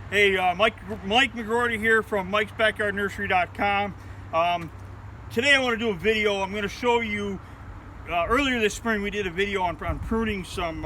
Hey, Mike McGroarty here from mikesbackyardnursery.com. Today I want to do a video. I'm going to show you, earlier this spring we did a video on pruning some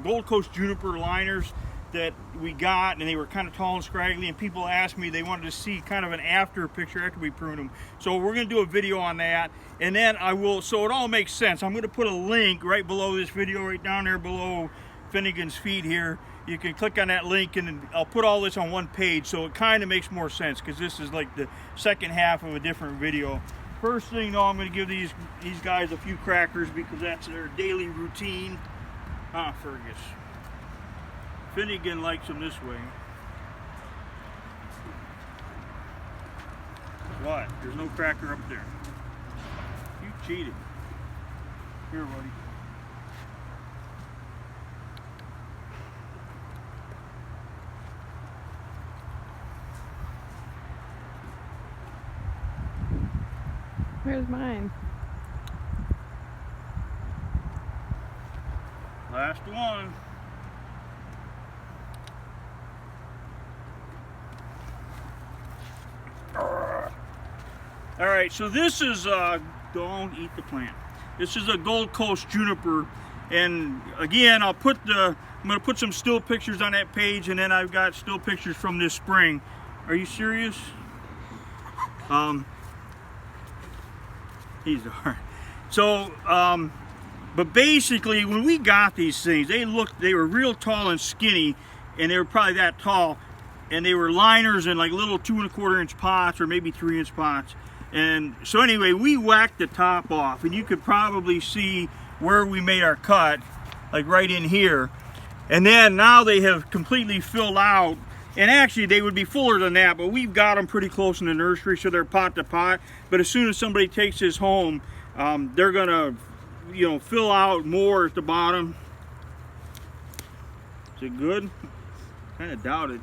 Gold Coast juniper liners that we got, and they were kind of tall and scraggly, and people asked me, they wanted to see kind of an after picture after we pruned them. So we're going to do a video on that, and then I will, so it all makes sense, I'm going to put a link right below this video, right down there below Finnegan's feet here. You can click on that link and I'll put all this on one page, so it kind of makes more sense because this is like the second half of a different video. First thing though, I'm going to give these guys a few crackers because that's their daily routine. Fergus. Finnegan likes them this way. What? There's no cracker up there. You cheated. Here, buddy. Where's mine? Last one. All right, so this is don't eat the plant. This is a Gold Coast juniper, and again, I'm going to put some still pictures on that page, and then I've got still pictures from this spring. Are you serious? He's all right. So, but basically, when we got these things, they were real tall and skinny, and they were probably that tall, and they were liners in like little 2 1/4 inch pots or maybe 3 inch pots. And so anyway, we whacked the top off, and you could probably see where we made our cut, like right in here. And then now they have completely filled out. And actually, they would be fuller than that, but we've got them pretty close in the nursery, so they're pot to pot. But as soon as somebody takes this home, they're gonna, fill out more at the bottom. Is it good? Kind of doubt it.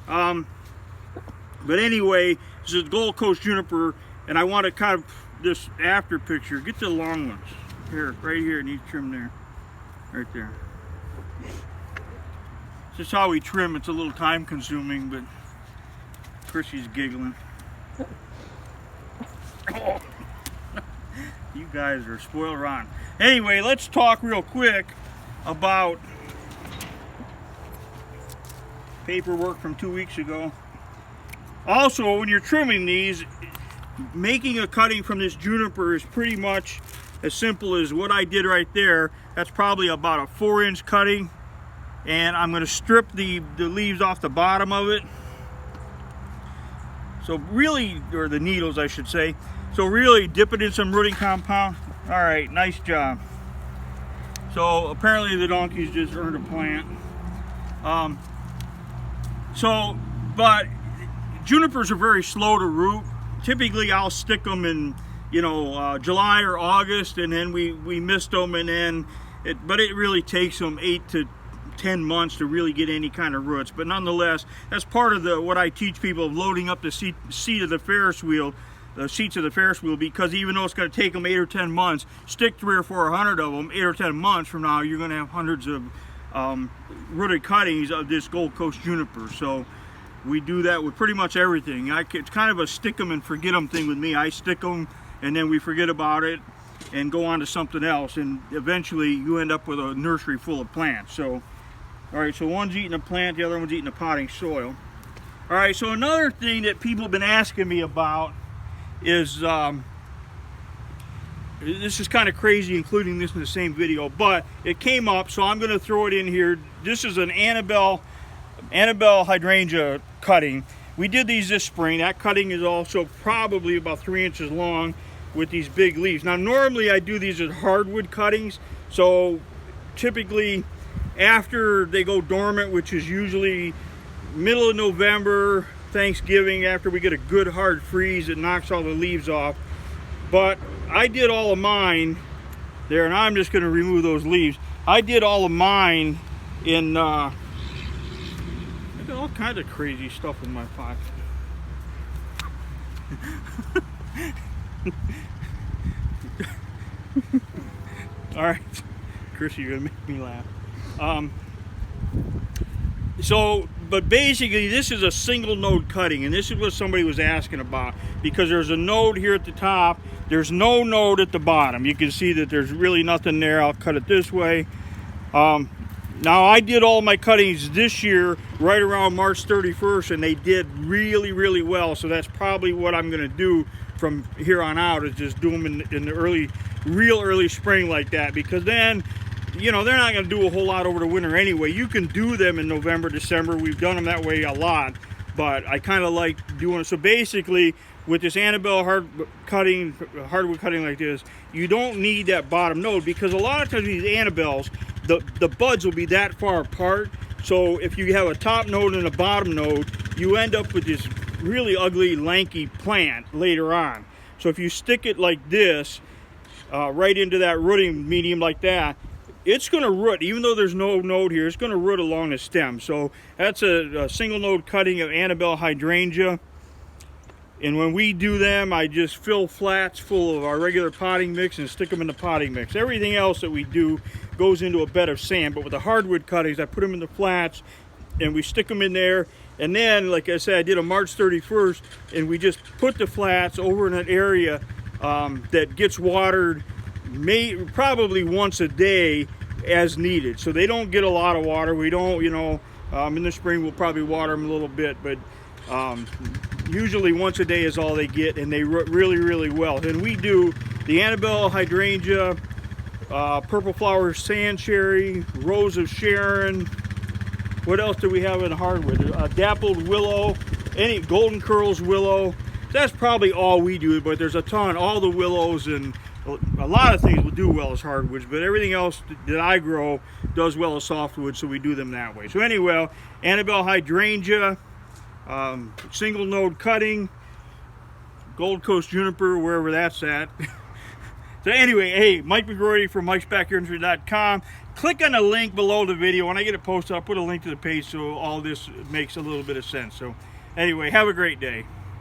But anyway, this is Gold Coast juniper, and I want to kind of this after picture. Get the long ones here, right here, and you trim there, right there. This is how we trim. It's a little time consuming, but Chrissy's giggling. Oh. You guys are spoiled rotten. Anyway, let's talk real quick about paperwork from 2 weeks ago. Also, when you're trimming these, making a cutting from this juniper is pretty much as simple as what I did right there. That's probably about a 4-inch cutting. And I'm going to strip the leaves off the bottom of it. So really, or the needles I should say. So really dip it in some rooting compound. All right, nice job. So apparently the donkeys just earned a plant. But junipers are very slow to root. Typically I'll stick them in, July or August, and then we mist them, and then but it really takes them 8 to 10 months to really get any kind of roots. But nonetheless, that's part of what I teach people of loading up the seat of the Ferris wheel, the seats of the Ferris wheel, because even though it's going to take them 8 or 10 months, stick 300 or 400 of them. 8 or 10 months from now, you're going to have hundreds of rooted cuttings of this Gold Coast juniper. So we do that with pretty much everything. It's kind of a stick them and forget them thing with me. I stick them and then we forget about it and go on to something else, and eventually you end up with a nursery full of plants. So all right, so one's eating a plant, the other one's eating a potting soil. All right, so another thing that people have been asking me about is, this is kind of crazy including this in the same video, but it came up, so I'm going to throw it in here. This is an Annabelle Hydrangea cutting. We did these this spring. That cutting is also probably about 3 inches long with these big leaves. Now, normally I do these as hardwood cuttings, so typically after they go dormant, which is usually middle of November, Thanksgiving, after we get a good hard freeze that knocks all the leaves off. But I did all of mine there, and I'm just going to remove those leaves. I did all of mine in I got all kinds of crazy stuff in my pocket. All right, Chris, you're gonna make me laugh. So but basically this is a single node cutting, and this is what somebody was asking about, because there's a node here at the top, there's no node at the bottom. You can see that there's really nothing there. I'll cut it this way. Now I did all my cuttings this year right around March 31st, and they did really well, so that's probably what I'm going to do from here on out, is just do them in the real early spring like that, because then, you know, they're not going to do a whole lot over the winter anyway. You can do them in November, December. We've done them that way a lot, but I kind of like doing it. So basically, with this Annabelle hardwood cutting like this, you don't need that bottom node, because a lot of times these Annabelles, the buds will be that far apart. So if you have a top node and a bottom node, you end up with this really ugly, lanky plant later on. So if you stick it like this, right into that rooting medium like that, it's going to root. Even though there's no node here, it's going to root along the stem. So that's a single node cutting of Annabelle Hydrangea. And when we do them, I just fill flats full of our regular potting mix and stick them in the potting mix. Everything else that we do goes into a bed of sand, but with the hardwood cuttings, I put them in the flats and we stick them in there. And then, like I said, I did a March 31st, and we just put the flats over in an area that gets watered probably once a day as needed. So they don't get a lot of water. We don't, you know, in the spring we'll probably water them a little bit, but usually once a day is all they get, and they root really well. And we do the Annabelle Hydrangea, purple flower sand cherry, rose of Sharon. What else do we have in hardwood? Dappled willow, any golden curls willow. That's probably all we do, but there's a ton. All the willows and a lot of things will do well as hardwoods, but everything else that I grow does well as softwood, so we do them that way. So anyway, Annabelle Hydrangea, single node cutting, Gold Coast Juniper, wherever that's at. So anyway, hey, Mike McGrory from mikesbackyardnursery.com. Click on the link below the video. When I get it posted, I'll put a link to the page so all this makes a little bit of sense. So anyway, have a great day.